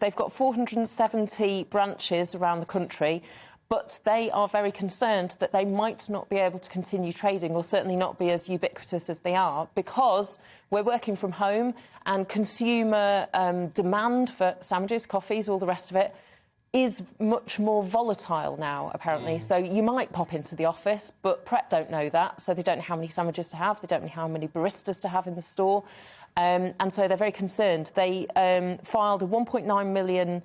They've got 470 branches around the country, but they are very concerned that they might not be able to continue trading, or certainly not be as ubiquitous as they are, because we're working from home and consumer demand for sandwiches, coffees, all the rest of it is much more volatile now, apparently. So you might pop into the office, but Pret don't know that, so they don't know how many sandwiches to have, they don't know how many baristas to have in the store, and so they're very concerned. They filed a £1.9 million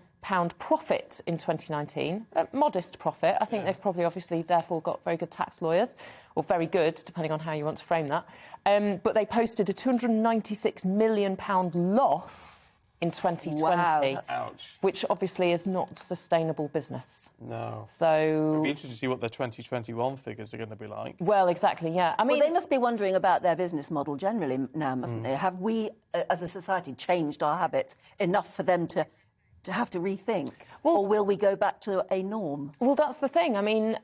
profit in 2019, a modest profit. I think they've probably obviously therefore got very good tax lawyers, or very good, depending on how you want to frame that. But they posted a £296 million loss in 2020, wow, ouch, which obviously is not sustainable business. No. So it'd be interesting to see what their 2021 figures are going to be like. Well, exactly, yeah. I mean, well, they must be wondering about their business model generally now, mustn't they? Have we, as a society, changed our habits enough for them to have to rethink? Or will we go back to a norm? Well, that's the thing. I mean,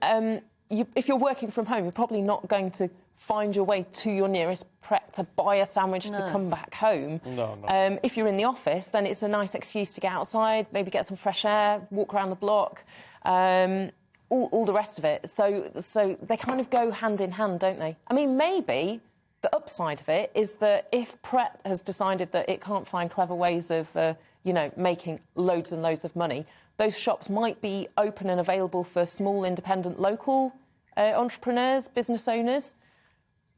if you're working from home, you're probably not going to find your way to your nearest Pret to buy a sandwich to come back home. No. If you're in the office, then it's a nice excuse to get outside, maybe get some fresh air, walk around the block, all the rest of it. So they kind of go hand in hand, don't they? I mean, maybe the upside of it is that if Pret has decided that it can't find clever ways of, making loads and loads of money, those shops might be open and available for small, independent, local entrepreneurs, business owners.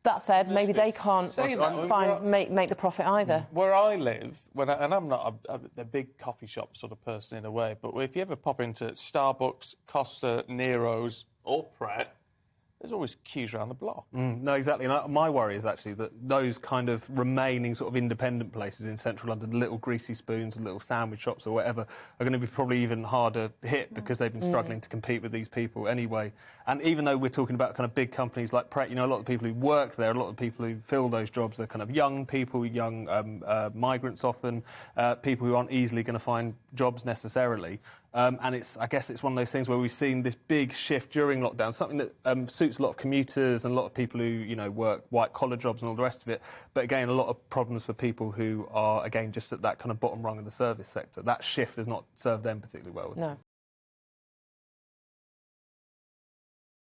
That said, maybe they can't make the profit either. Where I live, and I'm not a big coffee shop sort of person in a way, but if you ever pop into Starbucks, Costa, Nero's or Pret, there's always queues around the block. No, exactly. And my worry is actually that those kind of remaining sort of independent places in central London, little greasy spoons and little sandwich shops or whatever, are going to be probably even harder hit because they've been struggling to compete with these people anyway. And even though we're talking about kind of big companies like Pret, a lot of the people who work there, a lot of people who fill those jobs are kind of young people, young migrants often, people who aren't easily going to find jobs necessarily. And I guess it's one of those things where we've seen this big shift during lockdown, something that suits a lot of commuters and a lot of people who, work white-collar jobs and all the rest of it. But again, a lot of problems for people who are, again, just at that kind of bottom rung of the service sector. That shift has not served them particularly well. No.